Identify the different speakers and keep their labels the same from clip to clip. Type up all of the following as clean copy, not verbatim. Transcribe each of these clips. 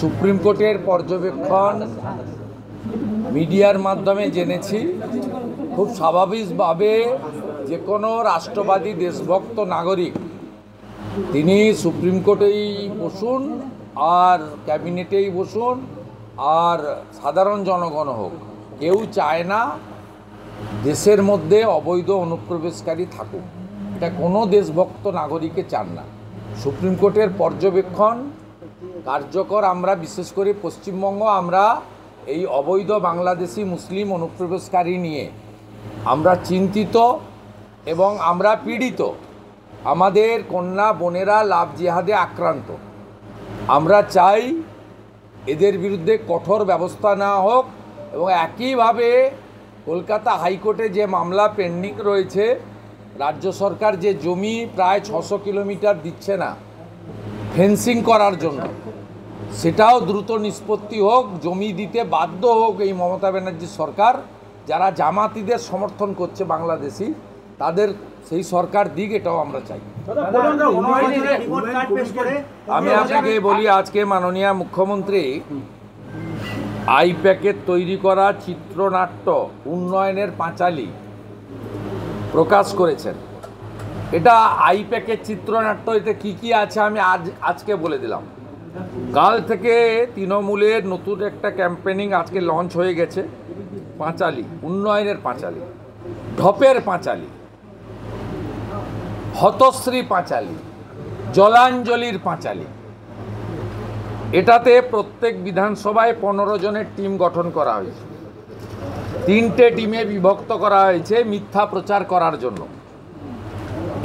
Speaker 1: Supreme কোর্টের পর্যবেক্ষণ মিডিয়ার মাধ্যমে জেনেছি। খুব স্বাভাবিকভাবে যে কোনো রাষ্ট্রবাদী দেশভক্ত নাগরিক তিনি সুপ্রিম কোর্টেই বসুন আর ক্যাবিনেটেই বসুন আর সাধারণ জনগণ হোক, কেউ চায় না দেশের মধ্যে অবৈধ অনুপ্রবেশকারী থাকুক। এটা কোনো দেশভক্ত নাগরিকে চান না। সুপ্রিম কোর্টের পর্যবেক্ষণ কার্যকর। আমরা বিশেষ করে পশ্চিমবঙ্গ আমরা এই অবৈধ বাংলাদেশি মুসলিম অনুপ্রবেশকারী নিয়ে আমরা চিন্তিত এবং আমরা পীড়িত। আমাদের কন্যা বোনেরা লাভ জিহাদে আক্রান্ত। আমরা চাই এদের বিরুদ্ধে কঠোর ব্যবস্থা নেওয়া হোক এবং একইভাবে কলকাতা হাইকোর্টে যে মামলা পেন্ডিং রয়েছে, রাজ্য সরকার যে জমি প্রায় 600 কিলোমিটার দিচ্ছে না ফেন্সিং করার জন্য, সেটাও দ্রুত নিষ্পত্তি হোক, জমি দিতে বাধ্য হোক এই মমতা ব্যানার্জি সরকার। যারা জামাতিদের সমর্থন করছে বাংলাদেশি, তাদের সেই সরকার দিক, এটাও আমরা চাই। আমি আপনাকে বলি, আজকে মাননীয় মুখ্যমন্ত্রী আইপ্যাকের তৈরি করা চিত্রনাট্য উন্নয়নের পাঁচালী প্রকাশ করেছেন। এটা আইপ্যাকের চিত্রনাট্য, এতে কী কী আছে আমি আজকে বলে দিলাম। কাল থেকে তৃণমূলের নতুন একটা ক্যাম্পেনিং আজকে লঞ্চ হয়ে গেছে। পাঁচালী, উন্নয়নের পাঁচালী, ঢপের পাঁচালী, হতশ্রী পাঁচালী, জলাঞ্জলির পাঁচালী। এটাতে প্রত্যেক বিধানসভায় 15 জনের টিম গঠন করা হয়েছে। 3টে টিমে বিভক্ত করা হয়েছে মিথ্যা প্রচার করার জন্য।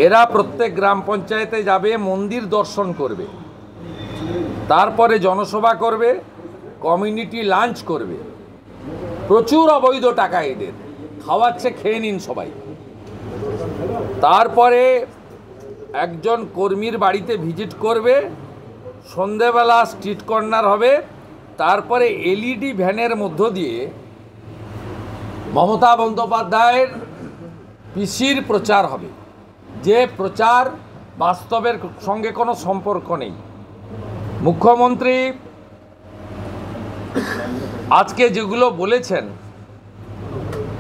Speaker 1: এরা প্রত্যেক গ্রাম পঞ্চায়েতে যাবে, মন্দির দর্শন করবে, তারপরে জনসভা করবে, কমিউনিটি লাঞ্চ করবে। প্রচুর অবৈধ টাকা এদের খাওয়াচ্ছে, খেয়ে নিন সবাই। তারপরে একজন কর্মীর বাড়িতে ভিজিট করবে, সন্ধেবেলা স্ট্রিট কর্নার হবে, তারপরে এলইডি ভ্যানের মধ্য দিয়ে মমতা বন্দ্যোপাধ্যায়ের পিসির প্রচার হবে, যে প্রচার বাস্তবের সঙ্গে কোনো সম্পর্ক নেই। মুখ্যমন্ত্রী আজকে যেগুলো বলেছেন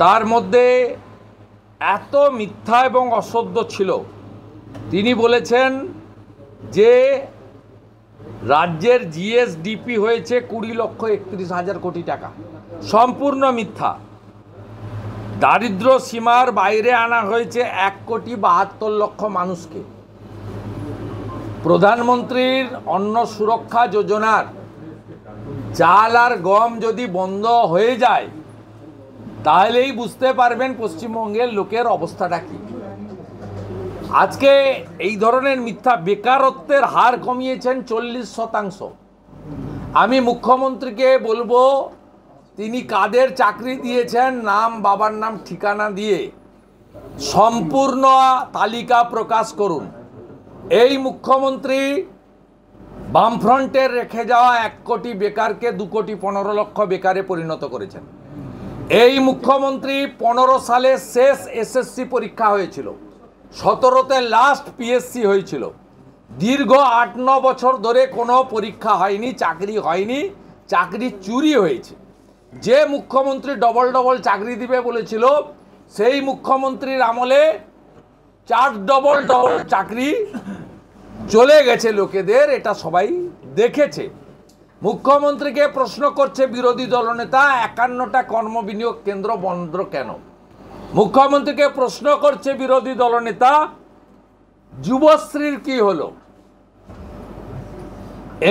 Speaker 1: তার মধ্যে এত মিথ্যা এবং অসত্য ছিল। তিনি বলেছেন যে রাজ্যের জিএসডিপি হয়েছে 20,31,000 কোটি টাকা, সম্পূর্ণ মিথ্যা। দারিদ্র সীমার বাইরে আনা হয়েছে 1,72,00,000 মানুষকে। প্রধানমন্ত্রীর অন্ন সুরক্ষা যোজনার চাল আর গম যদি বন্ধ হয়ে যায়, তাহলেই বুঝতে পারবেন পশ্চিমবঙ্গের লোকের অবস্থাটা কী। আজকে এই ধরনের মিথ্যা। বেকারত্বের হার কমিয়েছেন 40%। আমি মুখ্যমন্ত্রীকে বলবো, তিনি কাদের চাকরি দিয়েছেন নাম, বাবার নাম, ঠিকানা দিয়ে সম্পূর্ণ তালিকা প্রকাশ করুন। এই মুখ্যমন্ত্রী বামফ্রন্টের রেখে যাওয়া 1 কোটি বেকারকে 2,15,00,000 বেকারে পরিণত করেছেন। এই মুখ্যমন্ত্রী 15 সালে শেষ এসএসসি পরীক্ষা হয়েছিল, 17তে লাস্ট পিএসসি হয়েছিল। দীর্ঘ 8-9 বছর ধরে কোনো পরীক্ষা হয়নি, চাকরি হয়নি, চাকরি চুরি হয়েছে। যে মুখ্যমন্ত্রী ডবল চাকরি দিবে বলেছিল, সেই মুখ্যমন্ত্রীর আমলে 4 ডবল চাকরি চলে গেছে লোকেদের, এটা সবাই দেখেছে। মুখ্যমন্ত্রীকে প্রশ্ন করছে বিরোধী দলনেতা, 51টা কর্মবিনিয়োগ কেন্দ্র বন্ধ কেন? মুখ্যমন্ত্রীকে প্রশ্ন করছে বিরোধী দলনেতা, যুবশ্রীর কি হলো?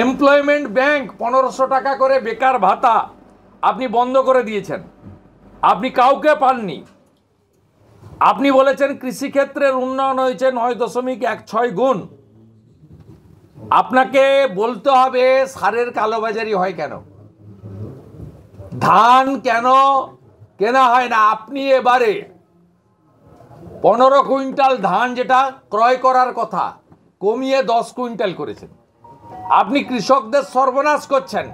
Speaker 1: এমপ্লয়মেন্ট ব্যাংক 1500 টাকা করে বেকার ভাতা আপনি বন্ধ করে দিয়েছেন, আপনি কাউকে পাননি। আপনি বলেছেন কৃষিক্ষেত্রের উন্নয়ন হয়েছে 9.16 গুণ। আপনাকে বলতে হবে সারের কালোবাজারি হয় কেন, ধান কেন কেনা হয় না। আপনি এবারে 15 কুইন্টাল ধান যেটা ক্রয় করার কথা কমিয়ে 10 কুইন্টাল করেছেন। আপনি কৃষকদের সর্বনাশ করছেন।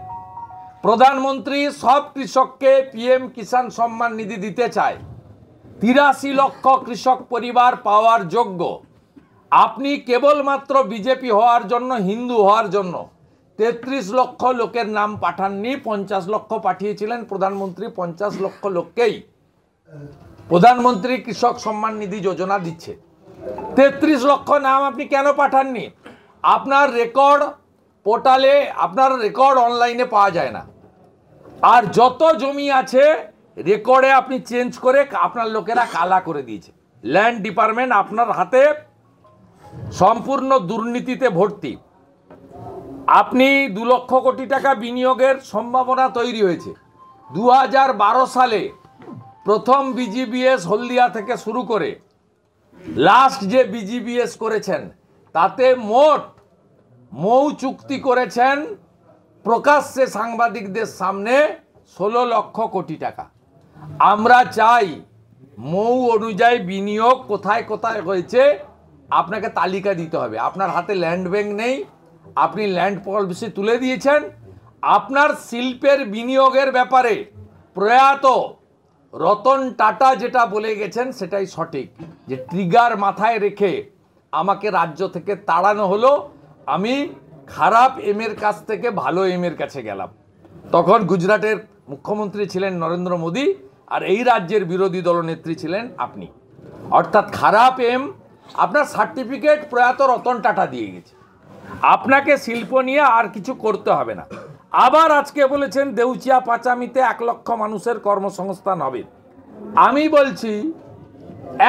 Speaker 1: প্রধানমন্ত্রী সব কৃষককে পিএম কিষাণ সম্মান নিধি দিতে চায়, 83 লক্ষ কৃষক পরিবার পাওয়ার যোগ্য। আপনি কেবলমাত্র বিজেপি হওয়ার জন্য, হিন্দু হওয়ার জন্য 33 লক্ষ লোকের নাম পাঠাননি, 50 লক্ষ পাঠিয়েছিলেন প্রধানমন্ত্রী। 50 লক্ষ লোককেই প্রধানমন্ত্রী কৃষক সম্মান নিধি যোজনা দিচ্ছে। 33 লক্ষ নাম আপনি কেন পাঠাননি? আপনার রেকর্ড পোর্টালে, আপনার রেকর্ড অনলাইনে পাওয়া যায় না। আর যত জমি আছে রেকর্ডে আপনি চেঞ্জ করে আপনার লোকেরা কালা করে দিয়েছে। ল্যান্ড ডিপার্টমেন্ট আপনার হাতে সম্পূর্ণ দুর্নীতিতে ভর্তি। আপনি 2 লক্ষ কোটি টাকা বিনিয়োগের সম্ভাবনা তৈরি হয়েছে। 2012 সালে প্রথম বিজিবিএস হলদিয়া থেকে শুরু করে লাস্ট যে বিজিবিএস করেছেন তাতে মোট মৌ চুক্তি করেছেন প্রকাশ্যে সাংবাদিকদের সামনে 16 লক্ষ কোটি টাকা। আমরা চাই মৌ অনুযায়ী বিনিয়োগ কোথায় কোথায় হয়েছে আপনাকে তালিকা দিতে হবে। আপনার হাতে ল্যান্ড ব্যাংক নেই, আপনি ল্যান্ড পলিসি তুলে দিয়েছেন। আপনার শিল্পের বিনিয়োগের ব্যাপারে প্রয়াত রতন টাটা যেটা বলে গেছেন সেটাই সঠিক, যে ট্রিগার মাথায় রেখে আমাকে রাজ্য থেকে তাড়ানো হলো, আমি খারাপ এমের কাছ থেকে ভালো এমের কাছে গেলাম। তখন গুজরাটের মুখ্যমন্ত্রী ছিলেন নরেন্দ্র মোদী, আর এই রাজ্যের বিরোধী দলনেত্রী ছিলেন আপনি। অর্থাৎ খারাপ এম আপনার সার্টিফিকেট প্রয়াত রতন টাটা দিয়ে গেছে, আপনাকে শিল্প নিয়ে আর কিছু করতে হবে না। আবার আজকে বলেছেন দেউচিয়া পাচামিতে 1 লক্ষ মানুষের কর্মসংস্থান হবে। আমি বলছি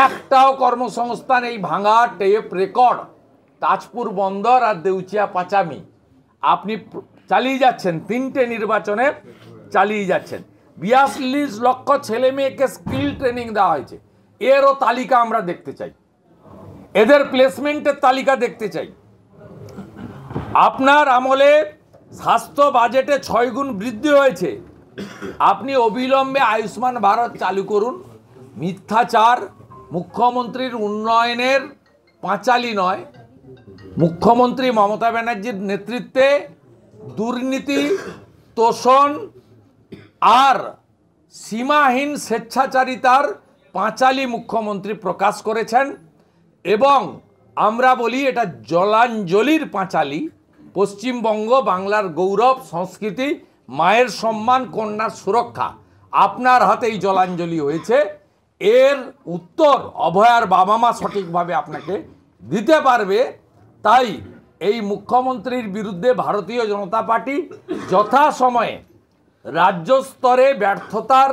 Speaker 1: একটাও কর্মসংস্থান এই ভাঙা টেপ রেকর্ড তাজপুর বন্দর আর দেউচিয়া পাচামি আপনি চালিয়ে যাচ্ছেন, 3টে নির্বাচনে চালিয়ে যাচ্ছেন। 42 লক্ষ ছেলে মেয়েকে স্কিল ট্রেনিং দেওয়া হয়েছে, এরও তালিকা আমরা দেখতে চাই, এদের প্লেসমেন্টের তালিকা দেখতে চাই। আপনার আমলে স্বাস্থ্য বাজেটে 6 গুণ বৃদ্ধি হয়েছে। আপনি অবিলম্বে আয়ুষ্মান ভারত চালু করুন। মিথ্যাচার মুখ্যমন্ত্রীর উন্নয়নের পাঁচালী নয়, মুখ্যমন্ত্রী মমতা ব্যানার্জির নেতৃত্বে দুর্নীতি, তোষণ আর সীমাহীন স্বেচ্ছাচারিতার পাঁচালী মুখ্যমন্ত্রী প্রকাশ করেছেন। এবং আমরা বলি এটা জলাঞ্জলির পাঁচালী। পশ্চিমবঙ্গ বাংলার গৌরব, সংস্কৃতি, মায়ের সম্মান, কন্যার সুরক্ষা আপনার হাতেই জলাঞ্জলি হয়েছে। এর উত্তর অভয়ার বাবা মা সঠিকভাবে আপনাকে দিতে পারবে। তাই এই মুখ্যমন্ত্রীর বিরুদ্ধে ভারতীয় জনতা পার্টি যথাসময়ে রাজ্য স্তরে ব্যর্থতার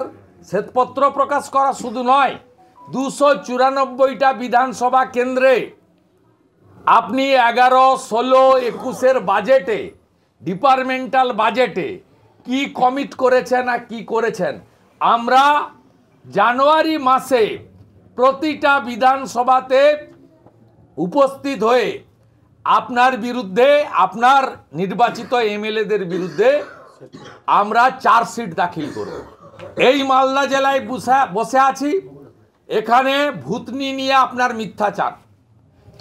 Speaker 1: শ্বেতপত্র প্রকাশ করা শুধু নয়, 294টা বিধানসভা কেন্দ্রে আপনি 11, 16, 21-এর বাজেটে, ডিপার্টমেন্টাল বাজেটে কি কমিট করেছেন আর কি করেছেন। আমরা জানুয়ারি মাসে প্রতিটা বিধানসভাতে উপস্থিত হয়ে আপনার বিরুদ্ধে, আপনার নির্বাচিত এমএলএদের বিরুদ্ধে আমরা চার্জশিট দাখিল করব। এই মালদা জেলায় বসে আছি, এখানে ভূতনি নিয়ে আপনার মিথ্যাচার,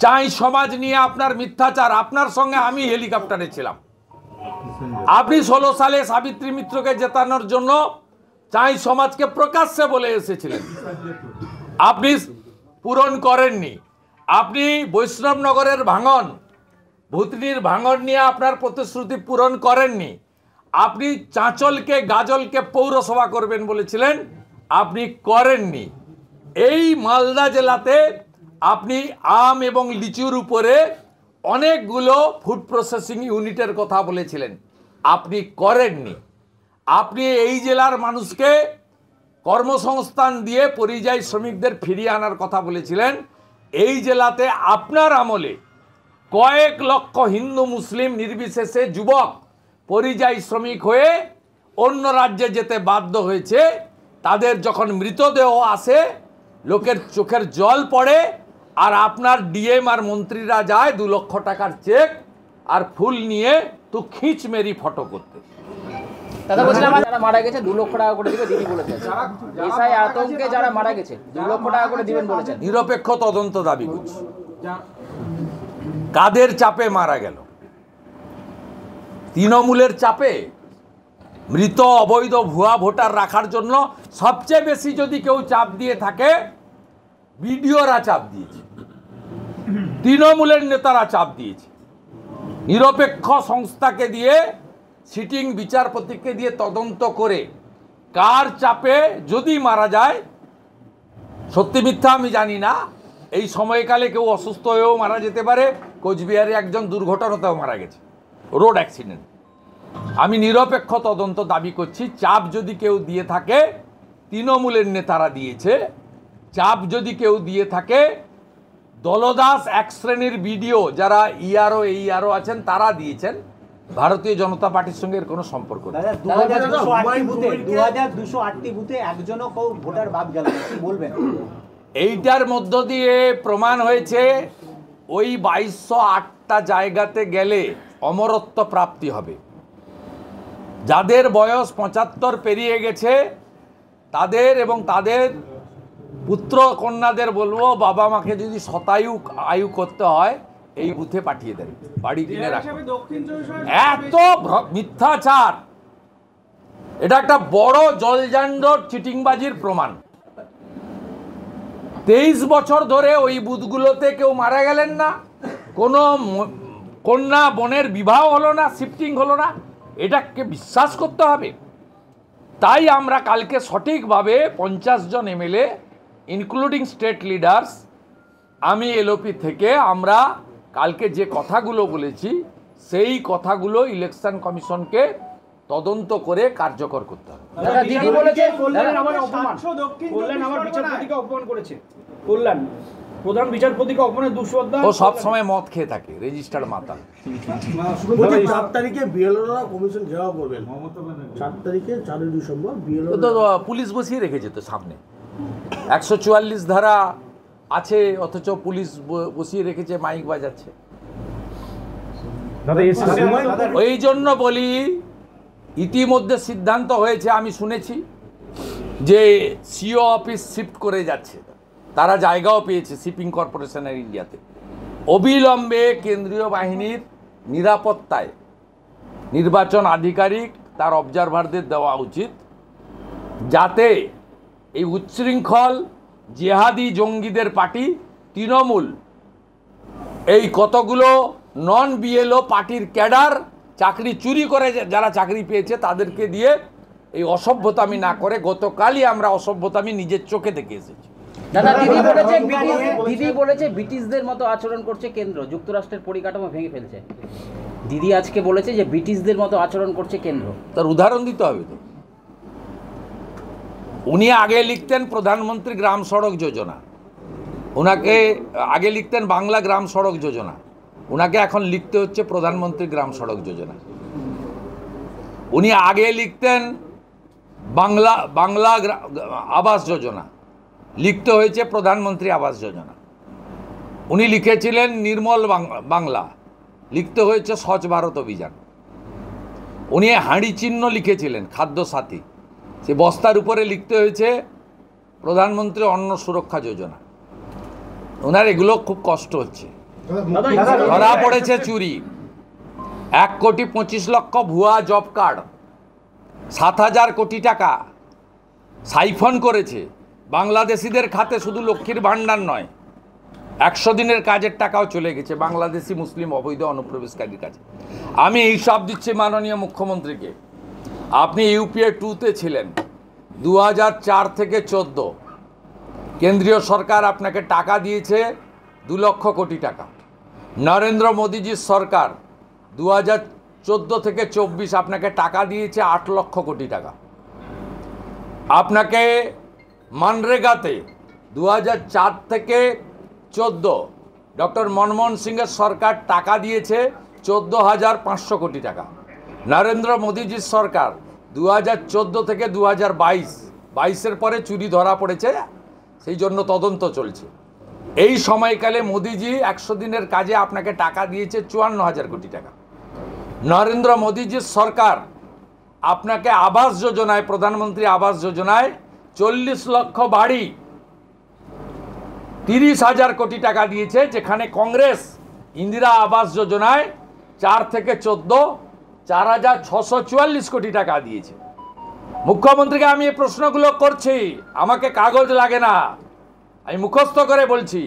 Speaker 1: চাই সমাজ নিয়ে আপনার মিথ্যাচার। আপনার সঙ্গে আমি হেলিকপ্টারে ছিলাম। আপনি 16 সালে সাবিত্রী মিত্রকে জেতানোর জন্য চাই সমাজকে প্রকাশ্যে বলে এসেছিলেন, আপনি পূরণ করেননি। আপনি বৈষ্ণবনগরের ভাঙন, ভূতনির ভাঙন নিয়ে আপনার প্রতিশ্রুতি পূরণ করেননি। আপনি চাঁচলকে, গাজলকে পৌরসভা করবেন বলেছিলেন, আপনি করেননি। এই মালদা জেলাতে আপনি আম এবং লিচুর উপরে অনেকগুলো ফুড প্রসেসিং ইউনিটের কথা বলেছিলেন, আপনি করেননি। আপনি এই জেলার মানুষকে কর্মসংস্থান দিয়ে পরিযায়ী শ্রমিকদের ফিরিয়ে আনার কথা বলেছিলেন। এই জেলাতে আপনার আমলে কয়েক লক্ষ হিন্দু মুসলিম নির্বিশেষে যুবক পরিযায়ী শ্রমিক হয়ে অন্য রাজ্যে যেতে বাধ্য হয়েছে। তাদের যখন মৃতদেহ আসে লোকের চোখের জল পড়ে, আর আপনার ডিএম আর মন্ত্রীরা যায় 2 লক্ষ টাকার চেক আর ফুল নিয়ে তো খিঁচ মেরি ফটো করতে।
Speaker 2: দাদা বলছিলাম যারা মারা গেছে 2 লক্ষ টাকা করে দিবে দিদি বলেছেন, এসআই আতঙ্কে যারা মারা গেছে 2 লক্ষ টাকা করে দিবেন বলেছেন।
Speaker 1: নিরপেক্ষ তদন্ত দাবি করছি। কাদের চাপে মারা গেল? তৃণমূলের চাপে? মৃত অবৈধ ভুয়া ভোটার রাখার জন্য সবচেয়ে বেশি যদি কেউ চাপ দিয়ে থাকে, বিডিওরা চাপ দিয়েছে, তৃণমূলের নেতারা চাপ দিয়েছে। নিরপেক্ষ সংস্থাকে দিয়ে, সিটিং বিচারপতিকে দিয়ে তদন্ত করে কার চাপে যদি মারা যায়, সত্যি মিথ্যা আমি জানি না, এই সময়কালে কেউ অসুস্থ হয়েও মারা যেতে পারে। কোচবিহারে একজন দুর্ঘটনাতেও মারা গেছে, রোড অ্যাক্সিডেন্ট। আমি নিরপেক্ষ তদন্ত দাবি করছি। চাপ যদি কেউ দিয়ে থাকে, তৃণমূলের নেতারা দিয়েছে। চাপ যদি কেউ দিয়ে থাকে, দলদাস এক শ্রেণীর ভিডিও যারা ইআরও এইআরও আছেন তারা দিয়েছেন। ভারতীয় জনতা পার্টির সঙ্গে এর কোনো সম্পর্ক নেই।
Speaker 3: 2208টি বুথে একজনও কেউ ভোটার বাদ গেল না, কি বলবেন?
Speaker 1: এইটার মধ্য দিয়ে প্রমাণ হয়েছে ওই 2208টা জায়গাতে গেলে অমরত্ব প্রাপ্তি হবে। যাদের বয়স 75 পেরিয়ে গেছে তাদের এবং তাদের পুত্র কন্যাদের বলবো, বাবা মাকে যদি শতায়ু আয়ু করতে হয় এই বুথে পাঠিয়ে দেন, বাড়ি কিনে রাখেন। এত মিথ্যাচার, এটা একটা বড় জলজান্ডর চিটিংবাজির প্রমাণ। 23 বছর ধরে ওই বুথগুলোতে কেউ মারা গেলেন না, কোনো কন্যা বোনের বিবাহ হলো না, শিফটিং হলো না, এটাকে বিশ্বাস করতে হবে। তাই আমরা কালকে সঠিকভাবে 50 জন এমএলএ ইনক্লুডিং স্টেট লিডার্স, আমি এলওপি থেকে আমরা কালকে যে কথাগুলো বলেছি সেই কথাগুলো ইলেকশন কমিশনকে তদন্ত করে কার্যকর করতে হবে।
Speaker 2: দিদি বলেছে
Speaker 4: কল্যাণ আমার অপমান, কল্যাণ আমার বিচারপতিকে অপমান করেছে, কল্যাণ প্রধান বিচারপতিকে অপমানের দুঃসদ্দা।
Speaker 1: ও সব সময় মদ খেয়ে থাকে, রেজিস্টার্ড মাতাল।
Speaker 5: 4 তারিখে বিএলওরা কমিশন ঘেরাও করবেন। 4 তারিখে 4 ডিসেম্বর বিএলও
Speaker 1: তো পুলিশ বসিয়ে রেখেছে তো সামনে, 144 ধারা আছে, অথচ পুলিশ বসিয়ে রেখেছে, মাইক বাজাচ্ছে। ওই জন্য বলি, ইতিমধ্যে সিদ্ধান্ত হয়েছে, আমি শুনেছি যে সিও অফিস শিফট করে যাচ্ছে, তারা জায়গাও পেয়েছে শিপিং কর্পোরেশনের ইন্ডিয়াতে। অবিলম্বে কেন্দ্রীয় বাহিনীর নিরাপত্তায় নির্বাচন আধিকারিক তার অবজারভারদের দেওয়া উচিত, যাতে এই উচ্ছৃঙ্খল জেহাদি জঙ্গিদের পার্টি তৃণমূল, এই কতগুলো নন বিএলও পার্টির ক্যাডার চাকরি চুরি করে যারা চাকরি পেয়েছে তাদেরকে দিয়ে এই অসভ্যতামি না করে। গতকালই আমরা অসভ্যতামি নিজের চোখে দেখে এসেছি।
Speaker 2: দাদা, দিদি বলেছে ব্রিটিশদের মতো আচরণ করছে কেন্দ্র, যুক্তরাষ্ট্রের পরিকাঠামো ভেঙে ফেলছে। দিদি আজকে বলেছে যে ব্রিটিশদের মতো আচরণ করছে কেন্দ্র।
Speaker 1: তার উদাহরণ দিতে হবে তো। উনি আগে লিখতেন প্রধানমন্ত্রী গ্রাম সড়ক যোজনা, ওনাকে আগে লিখতেন বাংলা গ্রাম সড়ক যোজনা, ওনাকে এখন লিখতে হচ্ছে প্রধানমন্ত্রী গ্রাম সড়ক যোজনা। উনি আগে লিখতেন বাংলা আবাস যোজনা, লিখতে হয়েছে প্রধানমন্ত্রী আবাস যোজনা। উনি লিখেছিলেন নির্মল বাংলা, লিখতে হয়েছে স্বচ্ছ ভারত অভিযান। উনি হাঁড়ি চিহ্ন লিখেছিলেন খাদ্য সাথী, সে বস্তার উপরে লিখতে হয়েছে প্রধানমন্ত্রী অন্ন সুরক্ষা যোজনা। ওনার এগুলো খুব কষ্ট হচ্ছে। ধরা পড়েছে চুরি, 1,25,00,000 ভুয়া জব কার্ড, 7,000 কোটি টাকা সাইফন করেছে বাংলাদেশিদের খাতে। শুধু লক্ষ্মীর ভাণ্ডার নয়, 100 দিনের কাজের টাকাও চলে গেছে বাংলাদেশি মুসলিম অবৈধ অনুপ্রবেশকারীর কাছে। আমি হিসাব দিচ্ছি মাননীয় মুখ্যমন্ত্রীকে, আপনি ইউপিএ 2-তে ছিলেন, 2004 থেকে 14 কেন্দ্রীয় সরকার আপনাকে টাকা দিয়েছে 2 লক্ষ কোটি টাকা। নরেন্দ্র মোদীজির সরকার 2014 থেকে 24 আপনাকে টাকা দিয়েছে 8 লক্ষ কোটি টাকা। আপনাকে মানরেগাতে 2004 থেকে 14 ডক্টর মনমোহন সিংয়ের সরকার টাকা দিয়েছে 14,500 কোটি টাকা। নরেন্দ্র মোদীজির সরকার 2014 থেকে 2022-22-এর পরে চুরি ধরা পড়েছে, সেই জন্য তদন্ত চলছে। এই সময়কালে মোদীজি 100 দিনের কাজে আপনাকে টাকা দিয়েছে 54,000 কোটি টাকা। নরেন্দ্র মোদীজির সরকার আপনাকে আবাস যোজনায়, প্রধানমন্ত্রী আবাস যোজনায় 40 লক্ষ বাড়ি, 30,000 কোটি টাকা দিয়েছে, যেখানে কংগ্রেস ইন্দিরা আবাস যোজনায় 4 থেকে 14 4,644 কোটি টাকা দিয়েছে। মুখ্যমন্ত্রীকে আমি এই প্রশ্নগুলো করছি, আমাকে কাগজ লাগে না, আমি মুখস্থ করে বলছি।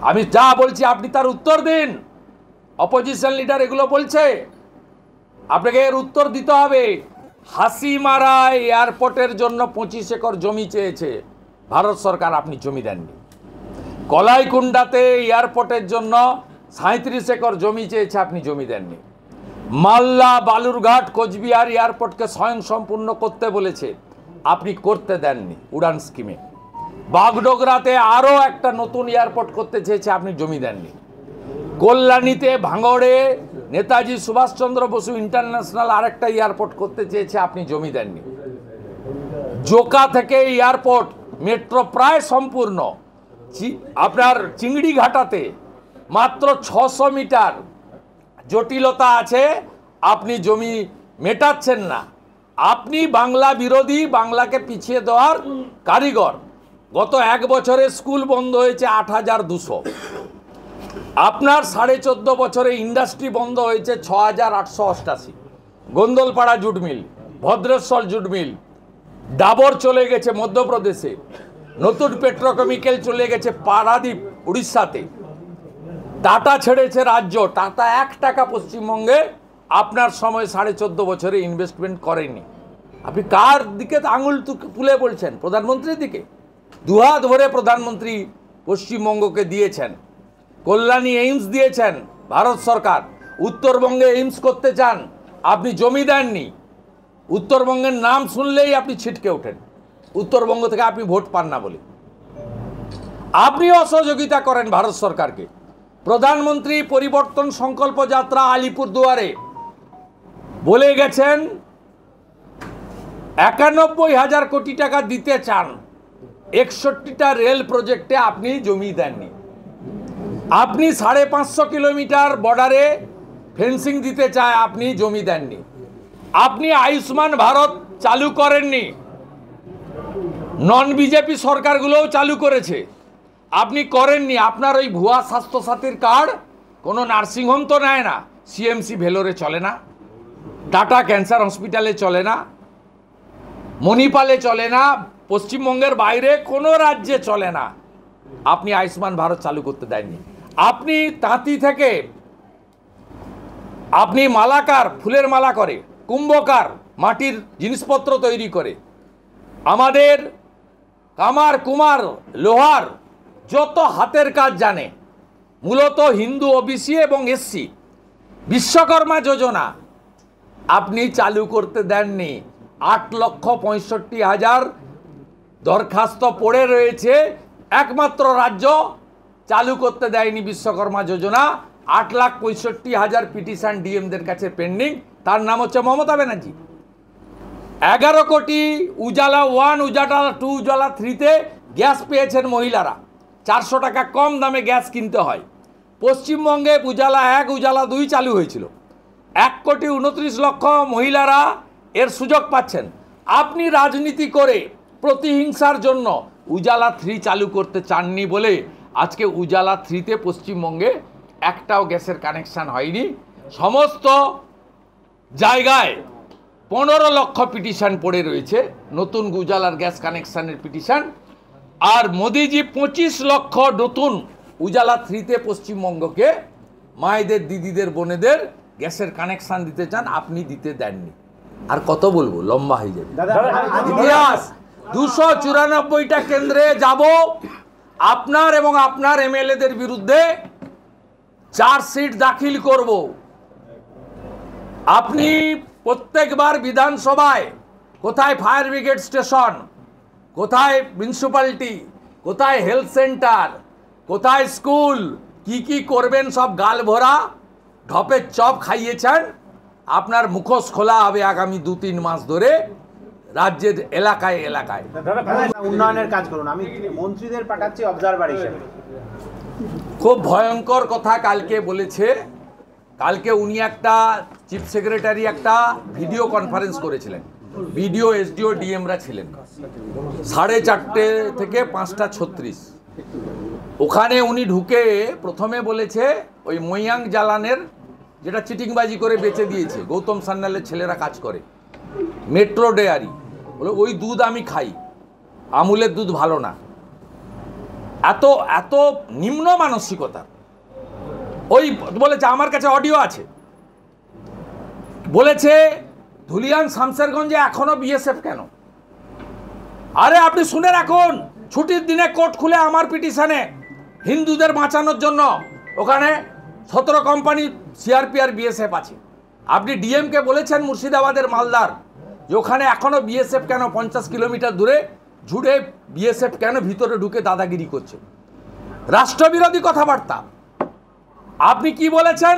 Speaker 1: আমি যা বলছি আপনি তার উত্তর দিন, অপোজিশন লিডার এগুলো বলছে, আপনাকে এর উত্তর দিতে হবে। হাসিমারা এয়ারপোর্টের জন্য 25 একর জমি চেয়েছে ভারত সরকার, আপনি জমি দেননি। কলাইকুণ্ডাতে এয়ারপোর্টের জন্য 37 একর জমি চেয়েছে, আপনি জমি দেননি। মালদা, বালুরঘাট, কোচবিহার এয়ারপোর্টকে স্বয়ং সম্পূর্ণ করতে বলেছে, আপনি করতে দেননি উড়ান স্কিমে। বাগডোগরাতে আরও একটা নতুন এয়ারপোর্ট করতে চেয়েছে, আপনি জমি দেননি। কল্যাণীতে, ভাঙড়ে নেতাজি সুভাষচন্দ্র বসু ইন্টারন্যাশনাল আরেকটা এয়ারপোর্ট করতে চেয়েছে, আপনি জমি দেননি। জোকা থেকে এয়ারপোর্ট মেট্রো প্রায় সম্পূর্ণ। আপনার চিংড়িঘাটাতে মাত্র 600 মিটার জটিলতা আছে, আপনি জমি মেটাচ্ছেন না। আপনি বাংলা বিরোধী, বাংলাকে পিছিয়ে দেওয়ার কারিগর। গত 1 বছরে স্কুল বন্ধ হয়েছে 8200। আপনার 14.5 বছরে ইন্ডাস্ট্রি বন্ধ হয়েছে 6888। Gondalpara jute mill, Bhadreswar jute mill, Dabur চলে গেছে মধ্যপ্রদেশে, নতুন পেট্রোকেমিক্যাল চলে গেছে পারাদীপ উড়িষ্যাতে, টাটা ছেড়েছে রাজ্য। টাটা 1 টাকা পশ্চিমবঙ্গে আপনার সময় 14.5 বছরে ইনভেস্টমেন্ট করেনি। আপনি কার দিকে আঙুল তুলে বলছেন? প্রধানমন্ত্রীর দিকে। দুহাত ভরে প্রধানমন্ত্রী পশ্চিমবঙ্গকে দিয়েছেন। কল্যাণী এইমস দিয়েছেন ভারত সরকার। উত্তরবঙ্গে এইমস করতে চান, আপনি জমি দেননি। উত্তরবঙ্গের নাম শুনলেই আপনি ছিটকে ওঠেন, উত্তরবঙ্গ থেকে আপনি ভোট পান না বলে। আপনি অসহযোগিতা করেন ভারত সরকারকে। প্রধানমন্ত্রী পরিবর্তন সংকল্প যাত্রা আলিপুরদুয়ারে বলে গেছেন 91,000 কোটি টাকা দিতে চান। 61টা রেল প্রজেক্টে আপনি জমি দেননি। আপনি 550 কিলোমিটার বর্ডারে ফেন্সিং দিতে চায়, আপনি জমি দেননি। আপনি আয়ুষ্মান ভারত চালু করেননি, নন বিজেপি সরকারগুলোও চালু করেছে, আপনি করেননি। আপনার ওই ভুয়া স্বাস্থ্যসাথীর কার্ড কোনো নার্সিংহোম তো নেয় না, সিএমসি ভেলোরে চলে না, টাটা ক্যান্সার হসপিটালে চলে না, মণিপালে চলে না, পশ্চিমবঙ্গের বাইরে কোনো রাজ্যে চলে না। আপনি আয়ুষ্মান ভারত চালু করতে দেননি। আপনি তাঁতি থেকে আপনি মালাকার, ফুলের মালা করে, কুম্ভকার, মাটির জিনিসপত্র তৈরি করে, আমাদের কামার, কুমার, লোহার যত হাতের কাজ জানে, মূলত হিন্দু, ওবিসি এবং এসসি, বিশ্বকর্মা যোজনা আপনি চালু করতে দেননি। 8,65,000 দরখাস্ত পড়ে রয়েছে, একমাত্র রাজ্য চালু করতে দেয়নি বিশ্বকর্মা যোজনা। 8,65,000 পিটিশন ডিএমদের কাছে পেন্ডিং। তার নাম হচ্ছে মমতা ব্যানার্জি। 11 কোটি উজালা 1, উজালা 2, উজালা 3তে গ্যাস পেয়েছেন মহিলারা। 400 টাকা কম দামে গ্যাস কিনতে হয়। পশ্চিমবঙ্গে উজালা 1, উজালা 2 চালু হয়েছিল। 1,29,00,000 মহিলারা এর সুযোগ পাচ্ছেন। আপনি রাজনীতি করে প্রতিহিংসার জন্য উজালা 3 চালু করতে চাননি বলে আজকে উজালা 3তে পশ্চিমবঙ্গে একটাও গ্যাসের কানেকশান হয়নি। সমস্ত জায়গায় 15 লক্ষ পিটিশন পড়ে রয়েছে, নতুন উজালার গ্যাস কানেকশানের পিটিশন। আর মোদিজি 25 লক্ষ নতুন উজালা 3তে পশ্চিমবঙ্গকে মায়েদের, দিদিদের, বোনেদের গ্যাসের কানেকশান দিতে চান, আপনি দিতে দেননি। আর কত বলবো, লম্বা হয়ে যাবে ইতিহাস। 294টা কেন্দ্রে যাব, আপনার এবং আপনার এমএলএদের বিরুদ্ধে চার্জশিট দাখিল করব। আপনি প্রত্যেকবার বিধানসভায় কোথায় ফায়ার ব্রিগেড স্টেশন, কোথায় মিউনিসিপ্যালিটি, কোথায় হেলথ সেন্টার, কোথায় স্কুল, কি করবেন সব গাল ভরা ঢপের চপ খাইয়েছেন। আপনার মুখোশ খোলা হবে আগামী 2-3 মাস ধরে রাজ্যের এলাকায় এলাকায়।
Speaker 3: উন্নয়নের কাজ করুন, আমি মন্ত্রীদের পাঠাচ্ছি অবজারভার হিসেবে।
Speaker 1: খুব ভয়ঙ্কর কথা কালকে বলেছে। কালকে উনি একটা চিফ সেক্রেটারি একটা ভিডিও কনফারেন্স করেছিলেন, বিডিও, এসডিও, ডিএমরা ছিলেন। 4:30 থেকে 5:36 ওখানে উনি ঢুকে প্রথমে বলেছে ওই মৈয়াং জালানের, যেটা চিটিংবাজি করে বেচে দিয়েছে, গৌতম সান্যালের ছেলেরা কাজ করে, মেট্রো ডেয়ারি, বলে ওই দুধ আমি খাই, আমুলের দুধ ভালো না। এত নিম্ন মানসিকতা। ওই বলেছে, আমার কাছে অডিও আছে, বলেছে ধুলিয়ান শামশেরগঞ্জে এখনো বিএসএফ কেন? আরে আপনি শুনে রাখুন, ছুটির দিনে কোর্ট খুলে আমার পিটিশনে হিন্দুদের বাঁচানোর জন্য ওখানে 17 কোম্পানি সিআরপি আর বিএসএফ আছে। আপনি ডিএমকে বলেছেন মুর্শিদাবাদের মালদার যে ওখানে এখনো বিএসএফ কেন? 50 কিলোমিটার দূরে ঝুড়ে বিএসএফ কেন ভিতরে ঢুকে দাদাগিরি করছে? রাষ্ট্রবিরোধী কথাবার্তা। আপনি কি বলেছেন?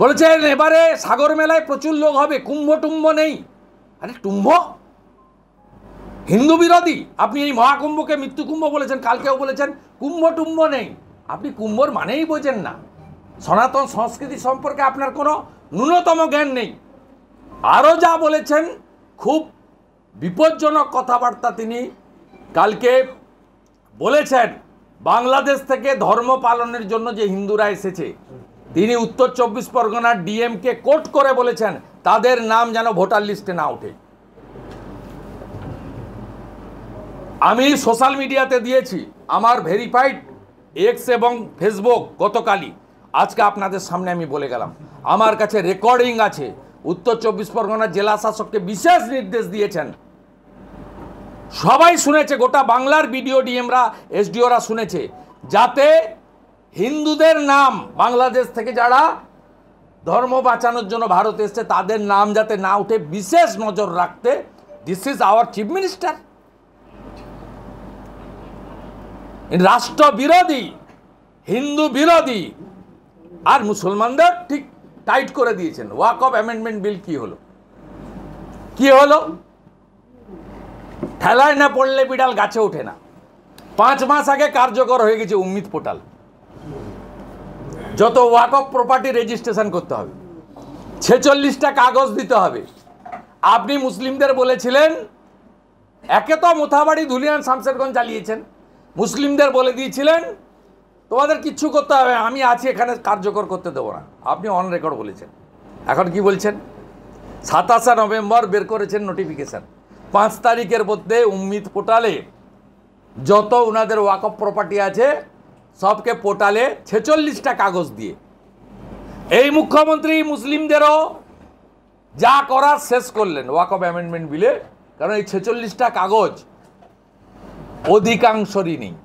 Speaker 1: বলেছেন এবারে সাগর মেলায় প্রচুর লোক হবে, কুম্ভ টুম্ভ নেই। আরে টুম্ভ হিন্দু বিরোধী। আপনি এই মহাকুম্ভকে মৃত্যু কুম্ভ বলেছেন, কালকেও বলেছেন কুম্ভ টুম্ভ নেই। আপনি কুম্ভর মানেই বোঝেন না, সনাতন সংস্কৃতি সম্পর্কে আপনার কোনো ন্যূনতম জ্ঞান নেই। আরও যা বলেছেন খুব বিপজ্জনক কথাবার্তা তিনি কালকে বলেছেন। বাংলাদেশ থেকে ধর্ম পালনের জন্য যে হিন্দুরা এসেছে, তিনি উত্তর 24 পরগনার ডিএমকে কোট করে বলেছেন তাদের নাম যেন ভোটার লিস্টে না ওঠে। আমি সোশ্যাল মিডিয়াতে দিয়েছি, আমার ভেরিফাইড এক্স এবং ফেসবুক গতকালই, আজকে আপনাদের সামনে আমি বলে গেলাম। আমার কাছে রেকর্ডিং আছে। উত্তর 24 পরগনার জেলা শাসককে বিশেষ নির্দেশ দিয়েছেন, সবাই শুনেছে, গোটা বাংলার বিডিও ডিএমরা এসডিওরা শুনেছে, যাতে হিন্দুদের নাম বাংলাদেশ থেকে যারা ধর্ম বাঁচানোর জন্য ভারতে এসছে তাদের নাম যাতে না উঠে বিশেষ নজর রাখতে। This is our chief minister. রাষ্ট্র বিরোধী, হিন্দু বিরোধী, আর মুসলমানদের ঠিক টাইট করে দিয়েছেন। ওয়াকফ অ্যামেন্ডমেন্ট বিল কি হলো? কি হলো? ঠেলায় না পড়লে বিড়াল গাছে ওঠে না। 5 মাস আগে কার্যকর হয়ে গেছে উম্মিদ পোর্টাল। যত ওয়াকফ প্রপার্টি রেজিস্ট্রেশন করতে হবে, 46টা কাগজ দিতে হবে। আপনি মুসলিমদের বলেছিলেন, একে তো মোথাবাড়ি ধুলিয়ান শামশেরগঞ্জ চালিয়েছেন, মুসলিমদের বলে দিয়েছিলেন তোমাদের কিচ্ছু করতে হবে, আমি আছি এখানে, কার্যকর করতে দেবো না। আপনি অন রেকর্ড বলেছেন। এখন কি বলছেন? 27শে নভেম্বর বের করেছেন নোটিফিকেশান, 5 তারিখের মধ্যে উম্মিদ পোর্টালে যত ওনাদের ওয়াকফ প্রপার্টি আছে সবকে পোর্টালে 46টা কাগজ দিয়ে। এই মুখ্যমন্ত্রী মুসলিমদেরও যা করার শেষ করলেন ওয়াকফ অ্যামেন্ডমেন্ট বিলে, কারণ এই 46টা কাগজ অধিকাংশরই নেই।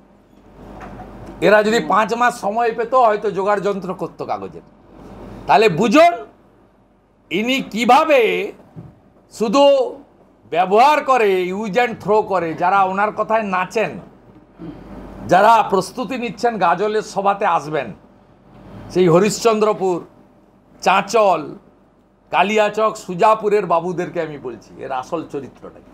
Speaker 1: এরা যদি 5 মাস সময় পেত হয়তো জোগাড় যন্ত্র করতো কাগজের। তাহলে বুঝুন ইনি কিভাবে শুধু ব্যবহার করে, ইউজ অ্যান্ড থ্রো করে, যারা ওনার কথায় নাচেন, যারা প্রস্তুতি নিচ্ছেন গাজলের সভাতে আসবেন, সেই হরিশ্চন্দ্রপুর, চাঁচল, কালিয়াচক, সুজাপুরের বাবুদেরকে আমি বলছি এর আসল চরিত্রটাই।